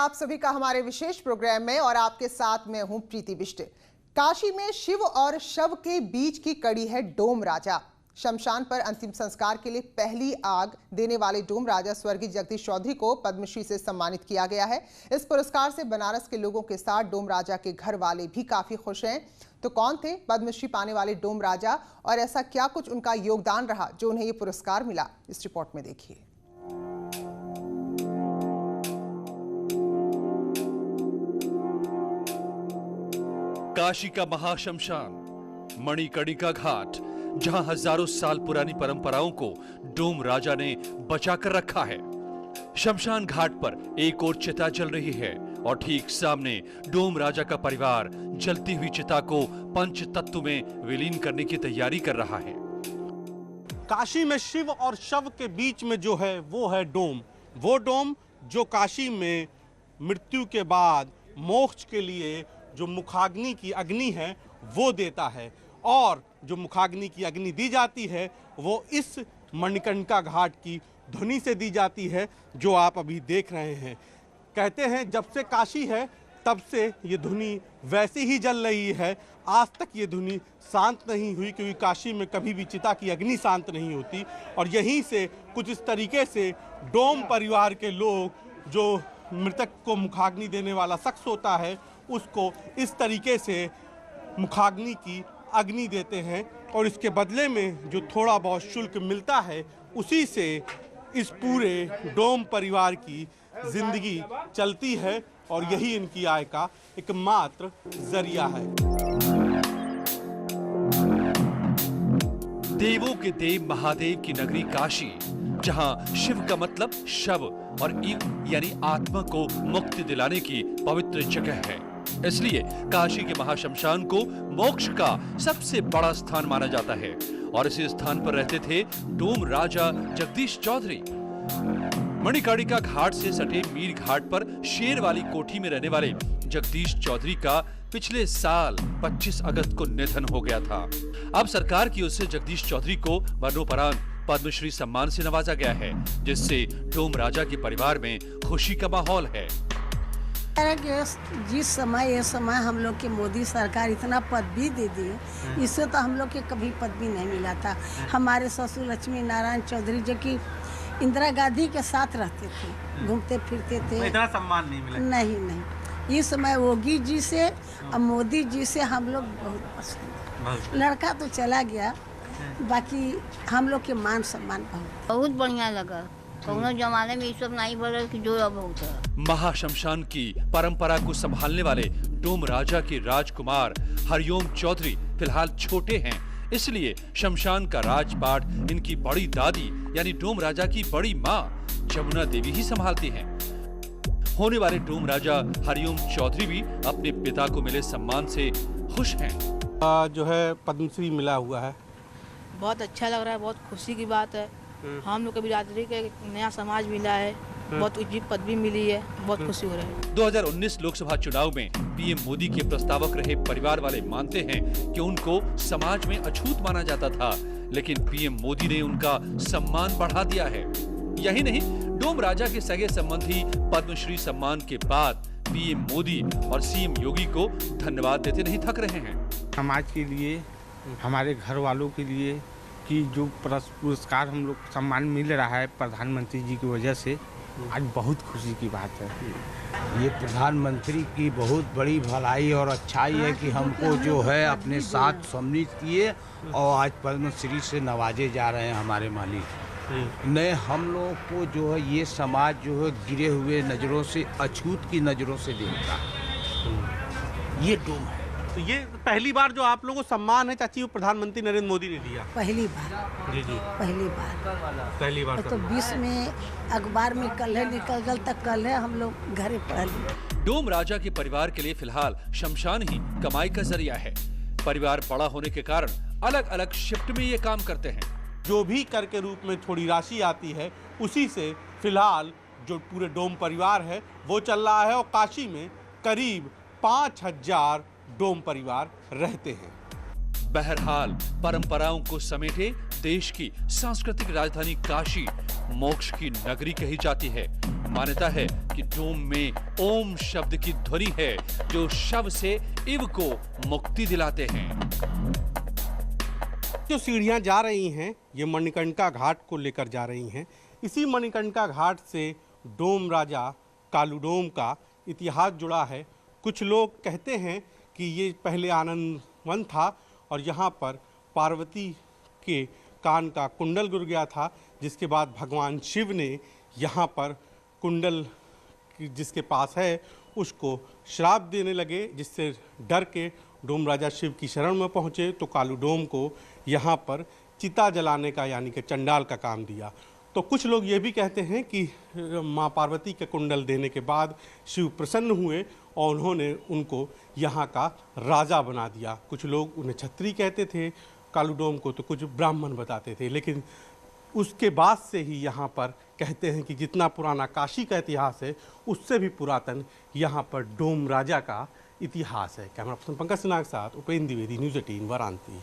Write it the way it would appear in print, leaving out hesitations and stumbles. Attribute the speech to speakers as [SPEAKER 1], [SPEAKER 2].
[SPEAKER 1] आप सभी का हमारे विशेष प्रोग्राम में और आपके साथ मैं हूं प्रीति बिष्ट। काशी में शिव और शव के बीच की कड़ी है डोम राजा। शमशान पर अंतिम संस्कार के लिए पहली आग देने वाले डोम राजा स्वर्गीय जगदीश चौधरी को पद्मश्री से सम्मानित किया गया है। इस पुरस्कार से बनारस के लोगों के साथ डोम राजा के घर वाले भी काफी खुश हैं। तो कौन थे पद्मश्री पाने वाले डोम राजा और ऐसा क्या कुछ उनका योगदान रहा जो उन्हें ये पुरस्कार मिला, इस रिपोर्ट में देखिए।
[SPEAKER 2] काशी का महाशमशान मणिकर्णिका घाट, जहां हजारों साल पुरानी परंपराओं को डोम राजा ने बचाकर रखा है। शमशान घाट पर एक और चिता जल रही है और ठीक सामने डोम राजा का परिवार जलती हुई चिता को पंच तत्व में विलीन करने की तैयारी कर रहा है।
[SPEAKER 3] काशी में शिव और शव के बीच में जो है वो है डोम। वो डोम जो काशी में मृत्यु के बाद मोक्ष के लिए जो मुखाग्नि की अग्नि है वो देता है, और जो मुखाग्नि की अग्नि दी जाती है वो इस मणिकर्णिका घाट की धुनी से दी जाती है जो आप अभी देख रहे हैं। कहते हैं जब से काशी है तब से ये धुनी वैसी ही जल रही है। आज तक ये धुनी शांत नहीं हुई, क्योंकि काशी में कभी भी चिता की अग्नि शांत नहीं होती। और यहीं से कुछ इस तरीके से डोम परिवार के लोग, जो मृतक को मुखाग्नि देने वाला शख्स होता है, उसको इस तरीके से मुखाग्नि की अग्नि देते हैं, और इसके बदले में जो थोड़ा बहुत शुल्क मिलता है उसी से इस पूरे डोम परिवार की जिंदगी चलती है, और यही इनकी आय का एकमात्र जरिया है।
[SPEAKER 2] देवों के देव महादेव की नगरी काशी, जहां शिव का मतलब शव और ईव यानी आत्मा को मुक्ति दिलाने की पवित्र जगह है, इसलिए काशी के महाशमशान को मोक्ष का सबसे बड़ा स्थान माना जाता है। और इसी स्थान पर रहते थे डोम राजा जगदीश चौधरी। मणिकर्णिका घाट से सटे मीर घाट पर शेर वाली कोठी में रहने वाले जगदीश चौधरी का पिछले साल 25 अगस्त को निधन हो गया था। अब सरकार की ओर से जगदीश चौधरी को मरणोपरांत पद्मश्री सम्मान से नवाजा गया है, जिससे डोम राजा के परिवार में खुशी का माहौल है।
[SPEAKER 4] जिस समय ये समय हम लोग के मोदी सरकार इतना पदवी दे दी, इससे तो हम लोग के कभी पदवी नहीं मिला था। हमारे ससुर लक्ष्मी नारायण चौधरी जो कि इंदिरा गांधी के साथ रहते थे, घूमते फिरते थे,
[SPEAKER 3] इतना सम्मान नहीं मिला।
[SPEAKER 4] नहीं, इस समय योगी जी से और मोदी जी से हम लोग बहुत पसंद। लड़का तो चला गया, बाकी हम लोग के मान सम्मान
[SPEAKER 5] बहुत बढ़िया लगा। कौनो जमाने में ये सब नहीं बोले कि जो अब होता है।
[SPEAKER 2] महाशमशान की परंपरा को संभालने वाले डोम राजा के राजकुमार हरिओम चौधरी फिलहाल छोटे हैं, इसलिए शमशान का राजपाट इनकी बड़ी दादी यानी डोम राजा की बड़ी माँ जमुना देवी ही संभालती हैं। होने वाले डोम राजा हरिओम चौधरी भी अपने पिता को मिले सम्मान से खुश हैं।
[SPEAKER 3] जो है पद्मश्री मिला हुआ है,
[SPEAKER 6] बहुत अच्छा लग रहा है, बहुत खुशी की बात है। हम लोग को बिरादरी का एक नया समाज मिला है, बहुत ऊंची पदवी मिली है, बहुत खुशी हो रही है।
[SPEAKER 2] 2019 लोकसभा चुनाव में पीएम मोदी के प्रस्तावक रहे परिवार वाले मानते हैं कि उनको समाज में अछूत माना जाता था, लेकिन पीएम मोदी ने उनका सम्मान बढ़ा दिया है। यही नहीं, डोम राजा के सगे संबंधी पद्मश्री सम्मान के बाद पीएम मोदी और सीएम योगी को धन्यवाद देते नहीं थक रहे हैं।
[SPEAKER 7] समाज के लिए, हमारे घर वालों के लिए कि जो पुरस्कार हम लोग सम्मान मिल रहा है प्रधानमंत्री जी की वजह से, आज बहुत खुशी की बात है।
[SPEAKER 8] ये प्रधानमंत्री की बहुत बड़ी भलाई और अच्छाई है कि हमको जो है अपने साथ सम्मिलित किए और आज पद्मश्री से नवाजे जा रहे हैं हमारे मालिक। नए हम लोग को जो है ये समाज जो है गिरे हुए नज़रों से, अछूत की नज़रों से देखता है। ये डोम है।
[SPEAKER 3] तो ये पहली बार जो आप लोगों को सम्मान है चाची, वो प्रधानमंत्री नरेंद्र मोदी ने दिया।
[SPEAKER 4] पहली बार।
[SPEAKER 3] जी जी,
[SPEAKER 4] पहली बार तो 20 में अखबार में कल है निकल गल, तक कल है हम लोग घरे पढ़ लिए।
[SPEAKER 2] डोम राजा के परिवार के लिए फिलहाल शमशान ही कमाई का जरिया है। परिवार बड़ा होने के कारण अलग अलग शिफ्ट में ये काम करते हैं।
[SPEAKER 3] जो भी कर के रूप में थोड़ी राशि आती है उसी से फिलहाल जो पूरे डोम परिवार है वो चल रहा है, और काशी में करीब 5000 डोम परिवार रहते हैं।
[SPEAKER 2] बहरहाल परंपराओं को समेटे देश की सांस्कृतिक राजधानी काशी मोक्ष की नगरी कही जाती है। मान्यता है कि डोम में ओम शब्द की ध्वनि है जो शव से इव को मुक्ति दिलाते हैं।
[SPEAKER 3] जो सीढ़ियां जा रही हैं ये मणिकर्णिका घाट को लेकर जा रही हैं। इसी मणिकर्णिका घाट से डोम राजा कालू डोम का इतिहास जुड़ा है। कुछ लोग कहते हैं कि ये पहले आनंद वन था और यहाँ पर पार्वती के कान का कुंडल गिर गया था, जिसके बाद भगवान शिव ने यहाँ पर कुंडल जिसके पास है उसको श्राप देने लगे, जिससे डर के डोम राजा शिव की शरण में पहुँचे तो कालू डोम को यहाँ पर चिता जलाने का यानी कि चंडाल का काम दिया। तो कुछ लोग ये भी कहते हैं कि माँ पार्वती के कुंडल देने के बाद शिव प्रसन्न हुए और उन्होंने उनको यहाँ का राजा बना दिया। कुछ लोग उन्हें छत्री कहते थे कालू डोम को, तो कुछ ब्राह्मण बताते थे। लेकिन उसके बाद से ही यहाँ पर कहते हैं कि जितना पुराना काशी का इतिहास है उससे भी पुरातन यहाँ पर डोम राजा का इतिहास है। कैमरा पर्सन पंकज सिन्हा के साथ उपेंद्र द्विवेदी, न्यूज़ 18 वाराणसी।